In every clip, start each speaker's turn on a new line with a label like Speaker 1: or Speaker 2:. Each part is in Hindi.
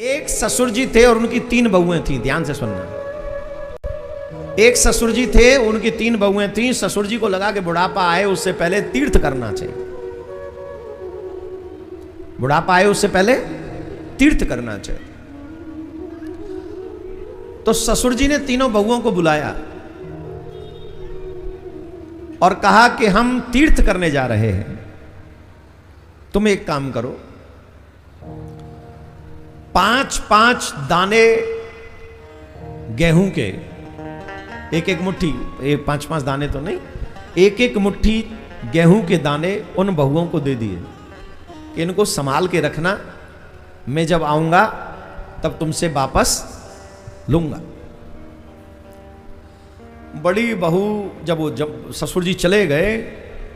Speaker 1: एक ससुर जी थे और उनकी 3 बहुएं थी। ध्यान से सुनना। एक ससुर जी थे, उनकी 3 बहुएं थी। ससुर जी को लगा कि बुढ़ापा आए उससे पहले तीर्थ करना चाहिए। बुढ़ापा आए उससे पहले तीर्थ करना चाहिए। तो ससुर जी ने तीनों बहुओं को बुलाया और कहा कि हम तीर्थ करने जा रहे हैं, तुम एक काम करो, 5-5 दाने गेहूं के, एक एक मुट्ठी, 5-5 दाने तो नहीं, एक एक मुट्ठी गेहूं के दाने उन बहुओं को दे दिए कि इनको संभाल के रखना, मैं जब आऊंगा तब तुमसे वापस लूंगा। बड़ी बहू जब ससुर जी चले गए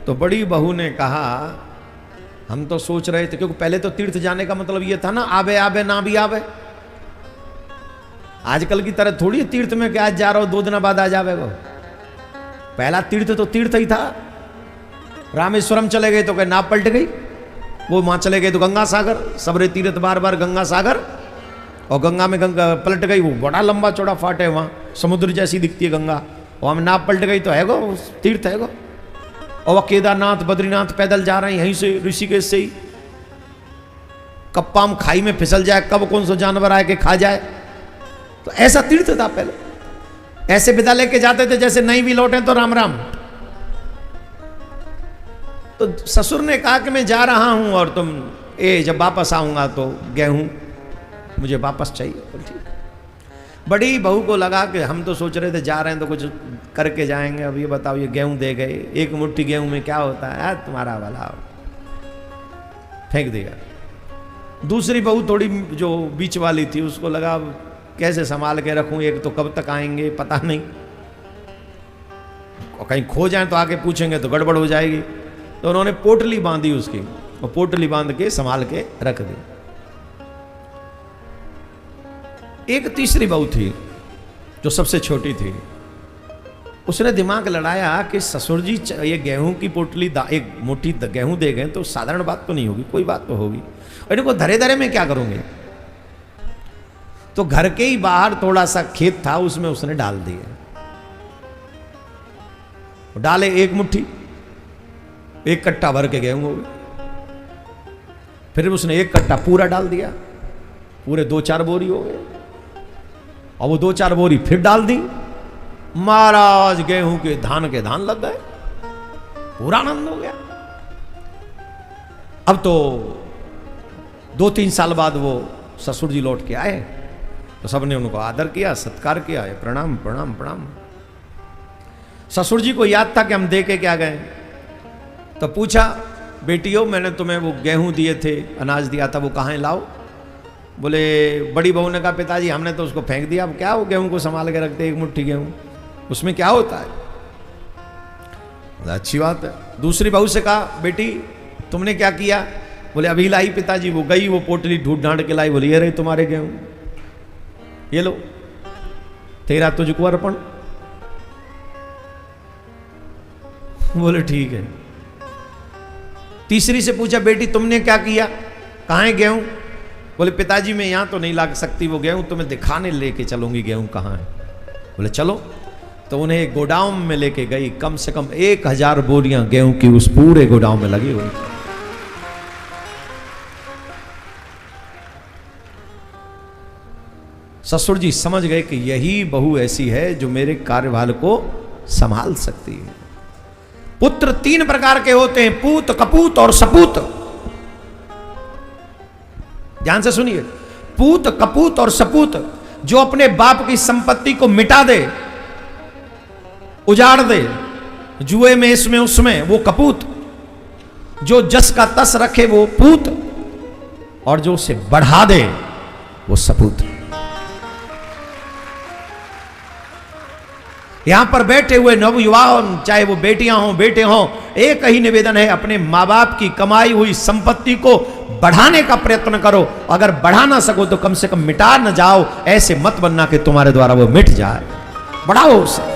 Speaker 1: तो बड़ी बहू ने कहा, हम तो सोच रहे थे, क्योंकि पहले तो तीर्थ जाने का मतलब ये था ना, आवे आवे ना भी आवे। आजकल की तरह थोड़ी तीर्थ में कि आज जा रहा हो 2 दिन बाद आ जावेगा। पहला तीर्थ तो तीर्थ ही था। रामेश्वरम चले गए तो कहीं नाव पलट गई, वो वहां चले गए तो गंगा सागर, सबरे तीर्थ बार बार गंगा सागर, और गंगा में गंगा पलट गई, वो बड़ा लंबा चौड़ा फाट है वहां, समुद्र जैसी दिखती है गंगा, वहां में नाव पलट गई तो हैगो तीर्थ हैगो। और वह केदारनाथ बद्रीनाथ पैदल जा रहे हैं यहीं से, ऋषिकेश से ही। कप्पा में खाई में फिसल जाए, कब कौन सा जानवर आए के खा जाए, तो ऐसा तीर्थ था पहले। ऐसे विदा लेके जाते थे जैसे नहीं भी लौटे तो राम राम। तो ससुर ने कहा कि मैं जा रहा हूं और तुम जब वापस आऊंगा तो गेहूं मुझे वापस चाहिए। तो ठीक। बड़ी बहू को लगा कि हम तो सोच रहे थे जा रहे हैं तो कुछ करके जाएंगे, अब ये बताओ ये गेहूं दे गए, एक मुट्ठी गेहूं में क्या होता है, तुम्हारा वाला फेंक दिया। दूसरी बहू थोड़ी जो बीच वाली थी, उसको लगा कैसे संभाल के रखूं, एक तो कब तक आएंगे पता नहीं, और कहीं खो जाए तो आके पूछेंगे तो गड़बड़ हो जाएगी। तो उन्होंने पोटली बांधी उसकी, और पोटली बांध के संभाल के रख दी। एक तीसरी बहू थी जो सबसे छोटी थी, उसने दिमाग लड़ाया कि ससुर जी ये गेहूं की पोटली एक मुट्ठी गेहूं दे गए तो साधारण बात तो नहीं होगी, कोई बात तो होगी, और इनको धरे धरे में क्या करूंगे। तो घर के ही बाहर थोड़ा सा खेत था, उसमें उसने डाल दिए। डाले एक मुट्ठी, 1 कट्टा भर के गेहूं हो गए। फिर उसने 1 कट्टा पूरा डाल दिया, पूरे 2-4 बोरी हो गए, और वो 2-4 बोरी फिर डाल दी। महाराज गेहूं के धान लग गए, पूरा आनंद हो गया। अब तो 2-3 साल बाद वो ससुर जी लौट के आए तो सबने उनको आदर किया, सत्कार किया, प्रणाम प्रणाम प्रणाम। ससुर जी को याद था कि हम दे के क्या गए, तो पूछा, बेटियों मैंने तुम्हें वो गेहूं दिए थे, अनाज दिया था, वो कहाँ है, लाओ। बोले, बड़ी बहू ने कहा, पिताजी हमने तो उसको फेंक दिया, अब क्या वो गेहूं को संभाल के रखते, एक मुट्ठी गेहूं, उसमें क्या होता है। अच्छी बात है। दूसरी बहू से कहा, बेटी तुमने क्या किया। बोले, अभी लाई पिताजी, वो गई वो पोटली ढूंढ ढांड के लाई, बोले ये रहे तुम्हारे गेहूं, ये लो, तेरा तुझको अर्पण। बोले ठीक है। तीसरी से पूछा, बेटी तुमने क्या किया, कहाँ है गेहूं। बोले, पिताजी मैं यहां तो नहीं ला सकती वो गेहूं, तुम्हें दिखाने लेके चलूंगी गेहूं कहाँ है। बोले चलो। तो उन्हें गोडाउन में लेके गई, कम से कम 1000 बोरियां गेहूं की उस पूरे गोडाउन में लगी हुई। ससुर जी समझ गए कि यही बहू ऐसी है जो मेरे कार्यभार को संभाल सकती है। पुत्र 3 प्रकार के होते हैं, पूत, कपूत और सपूत। ध्यान से सुनिए, पूत, कपूत और सपूत। जो अपने बाप की संपत्ति को मिटा दे, उजाड़ दे, जुए में इसमें उसमें, वो कपूत। जो जस का तस रखे वो पूत, और जो उसे बढ़ा दे वो सपूत। यहां पर बैठे हुए नवयुवाओं, चाहे वो बेटियां हों बेटे हों, एक ही निवेदन है, अपने मां बाप की कमाई हुई संपत्ति को बढ़ाने का प्रयत्न करो। अगर बढ़ा ना सको तो कम से कम मिटा न जाओ, ऐसे मत बनना कि तुम्हारे द्वारा वो मिट जाए, बढ़ाओ उसे।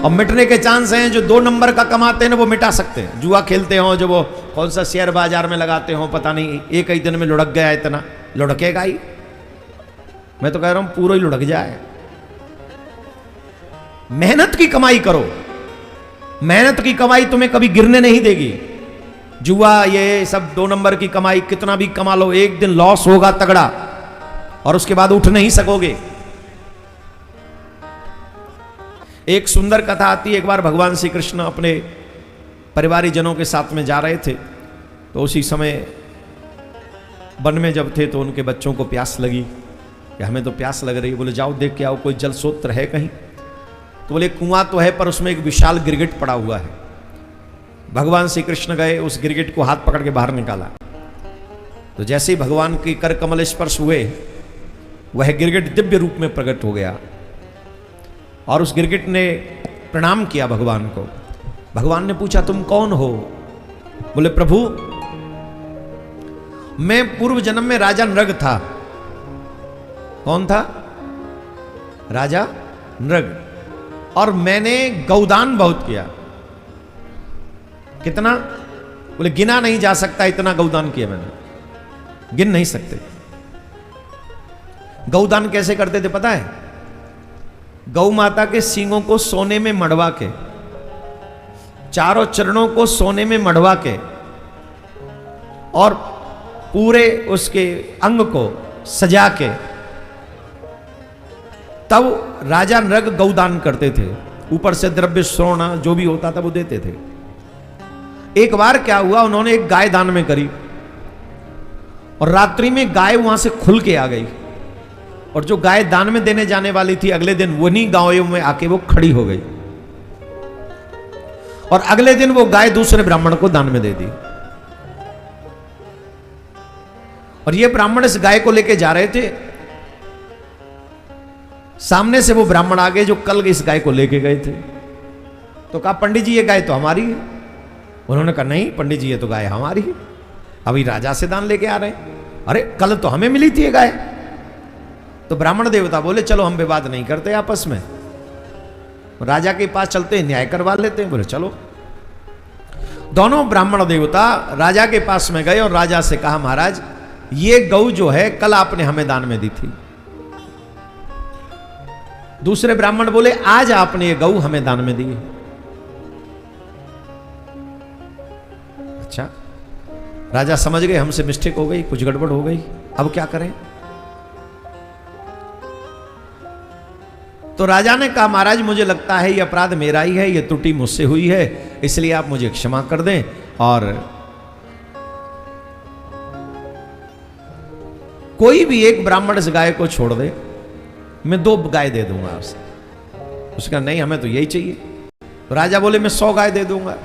Speaker 1: और मिटने के चांस हैं, जो 2 नंबर का कमाते हैं ना वो मिटा सकते हैं। जुआ खेलते हो, जो वो कौन सा शेयर बाजार में लगाते हो, पता नहीं एक ही दिन में लुढ़क गया इतना, लुढ़केगा ही। मैं तो कह रहा हूं पूरा ही लुढ़क जाए। मेहनत की कमाई करो, मेहनत की कमाई तुम्हें कभी गिरने नहीं देगी। जुआ ये सब 2 नंबर की कमाई कितना भी कमा लो, एक दिन लॉस होगा तगड़ा और उसके बाद उठ नहीं सकोगे। एक सुंदर कथा आती है, एक बार भगवान श्री कृष्ण अपने परिवारी जनों के साथ में जा रहे थे, तो उसी समय वन में जब थे तो उनके बच्चों को प्यास लगी कि हमें तो प्यास लग रही है। बोले जाओ देख के आओ कोई जल स्रोत है कहीं। तो बोले कुआं तो है पर उसमें एक विशाल गिरगिट पड़ा हुआ है। भगवान श्री कृष्ण गए, उस गिरगिट को हाथ पकड़ के बाहर निकाला। तो जैसे ही भगवान के कर कमल स्पर्श हुए, वह गिरगिट दिव्य रूप में प्रकट हो गया और उस गिरगिट ने प्रणाम किया भगवान को। भगवान ने पूछा तुम कौन हो? बोले प्रभु मैं पूर्व जन्म में राजा नृग था। कौन था? राजा नृग। और मैंने गौदान बहुत किया। कितना? बोले गिना नहीं जा सकता, इतना गौदान किया मैंने, गिन नहीं सकते। गौदान कैसे करते थे पता है? गौ माता के सींगों को सोने में मढ़वा के, चारों चरणों को सोने में मढ़वा के और पूरे उसके अंग को सजा के तब राजा नृग गौदान करते थे। ऊपर से द्रव्य श्रोण जो भी होता था वो देते थे। एक बार क्या हुआ, उन्होंने एक गाय दान में करी और रात्रि में गाय वहां से खुल के आ गई और जो गाय दान में देने जाने वाली थी अगले दिन वही गायों में आके वो खड़ी हो गई और अगले दिन वो गाय दूसरे ब्राह्मण को दान में दे दी। और ये ब्राह्मण इस गाय को लेके जा रहे थे, सामने से वो ब्राह्मण आ गए जो कल इस गाय को लेके गए थे। तो कहा पंडित जी ये गाय तो हमारी है। उन्होंने कहा नहीं पंडित जी ये तो गाय हमारी है, अभी राजा से दान लेके आ रहे हैं। अरे कल तो हमें मिली थी ये गाय। तो ब्राह्मण देवता बोले चलो हम विवाद नहीं करते आपस में, राजा के पास चलते हैं न्याय करवा लेते हैं। बोले चलो। दोनों ब्राह्मण देवता राजा के पास में गए और राजा से कहा महाराज ये गौ जो है कल आपने हमें दान में दी थी। दूसरे ब्राह्मण बोले आज आपने ये गौ हमें दान में दी है। अच्छा, राजा समझ गए हमसे मिस्टेक हो गई, कुछ गड़बड़ हो गई, अब क्या करें? तो राजा ने कहा महाराज मुझे लगता है ये अपराध मेरा ही है, ये त्रुटि मुझसे हुई है, इसलिए आप मुझे क्षमा कर दें और कोई भी एक ब्राह्मण इस गाय को छोड़ दे, मैं 2 गाय दे दूंगा उसे। उसका नहीं हमें तो यही चाहिए। तो राजा बोले मैं 100 गाय दे दूंगा,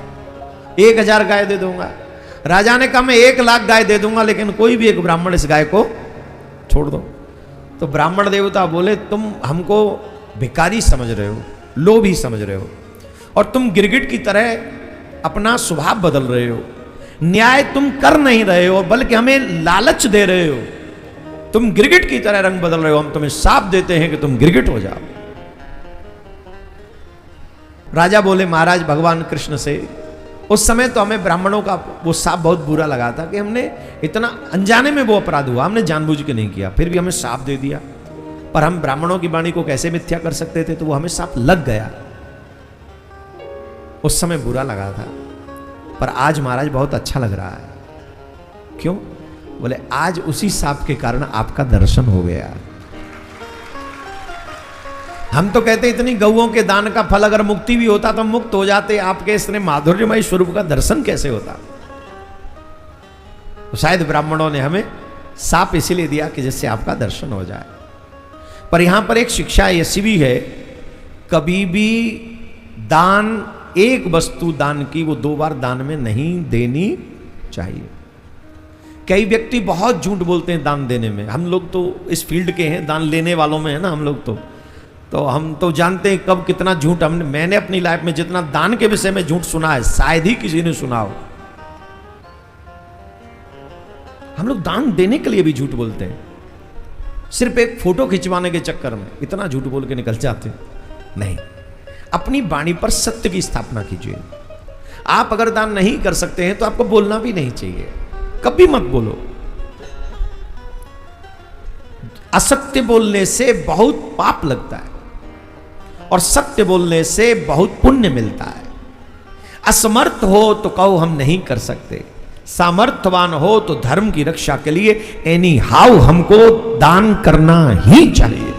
Speaker 1: 1000 गाय दे दूंगा। राजा ने कहा मैं 1 लाख गाय दे दूंगा लेकिन कोई भी एक ब्राह्मण इस गाय को छोड़ दो। तो ब्राह्मण देवता बोले तुम हमको भिखारी समझ रहे हो, लोभी समझ रहे हो और तुम गिरगिट की तरह अपना स्वभाव बदल रहे हो। न्याय तुम कर नहीं रहे हो बल्कि हमें लालच दे रहे हो। तुम गिरगिट की तरह रंग बदल रहे हो, हम तुम्हें शाप देते हैं कि तुम गिरगिट हो जाओ। राजा बोले महाराज भगवान कृष्ण से, उस समय तो हमें ब्राह्मणों का वो शाप बहुत बुरा लगा था कि हमने इतना अनजाने में वो अपराध हुआ, हमने जानबूझ के नहीं किया, फिर भी हमें शाप दे दिया। पर हम ब्राह्मणों की वाणी को कैसे मिथ्या कर सकते थे, तो वो हमें शाप लग गया। उस समय बुरा लगा था पर आज महाराज बहुत अच्छा लग रहा है। क्यों? बोले आज उसी शाप के कारण आपका दर्शन हो गया। हम तो कहते इतनी गौओं के दान का फल अगर मुक्ति भी होता तो मुक्त हो जाते, आपके इतने माधुर्यमय स्वरूप का दर्शन कैसे होता? तो शायद ब्राह्मणों ने हमें शाप इसीलिए दिया कि जिससे आपका दर्शन हो जाए। पर यहां पर एक शिक्षा ऐसी भी है, कभी भी दान, एक वस्तु दान की वो 2 बार दान में नहीं देनी चाहिए। कई व्यक्ति बहुत झूठ बोलते हैं दान देने में। हम लोग तो इस फील्ड के हैं, दान लेने वालों में है ना हम लोग, तो हम तो जानते हैं कब कितना झूठ मैंने अपनी लाइफ में जितना दान के विषय में झूठ सुना है शायद ही किसी ने सुना हो। हम लोग दान देने के लिए भी झूठ बोलते हैं, सिर्फ एक फोटो खिंचवाने के चक्कर में इतना झूठ बोल के निकल जाते हैं। नहीं, अपनी वाणी पर सत्य की स्थापना कीजिए। आप अगर दान नहीं कर सकते हैं तो आपको बोलना भी नहीं चाहिए, कभी मत बोलो। असत्य बोलने से बहुत पाप लगता है और सत्य बोलने से बहुत पुण्य मिलता है। असमर्थ हो तो कहो हम नहीं कर सकते, सामर्थ्यवान हो तो धर्म की रक्षा के लिए एनी हाउ हमको दान करना ही चाहिए।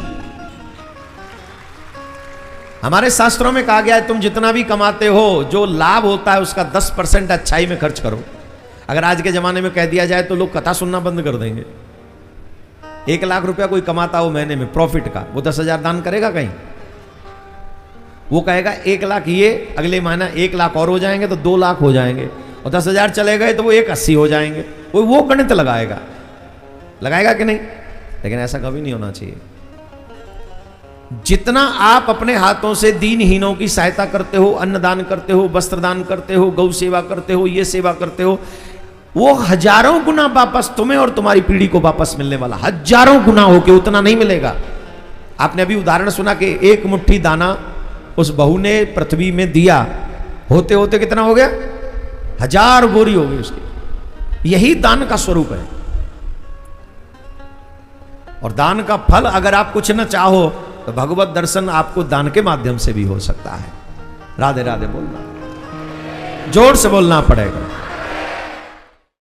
Speaker 1: हमारे शास्त्रों में कहा गया है तुम जितना भी कमाते हो जो लाभ होता है उसका 10% अच्छाई में खर्च करो। अगर आज के जमाने में कह दिया जाए तो लोग कथा सुनना बंद कर देंगे। 1 लाख रुपया कोई कमाता हो महीने में प्रॉफिट का, वो 10,000 दान करेगा कहीं? वो कहेगा 1 लाख ये, अगले महीना 1 लाख और हो जाएंगे तो 2 लाख हो जाएंगे, और 10,000 चले गए तो वो 180 हो जाएंगे। वो गणित लगाएगा कि नहीं? लेकिन ऐसा कभी नहीं होना चाहिए। जितना आप अपने हाथों से दीनहीनों की सहायता करते हो, अन्न दान करते हो, वस्त्र दान करते हो, गौ सेवा करते हो, ये सेवा करते हो, वो हजारों गुना वापस तुम्हें और तुम्हारी पीढ़ी को वापस मिलने वाला, हजारों गुना होके उतना नहीं मिलेगा। आपने अभी उदाहरण सुना कि 1 मुट्ठी दाना उस बहू ने पृथ्वी में दिया, होते होते कितना हो गया? 1000 बोरी हो गई उसकी। यही दान का स्वरूप है। और दान का फल अगर आप कुछ न चाहो तो भगवत दर्शन आपको दान के माध्यम से भी हो सकता है। राधे राधे बोलना, जोर से बोलना पड़ेगा।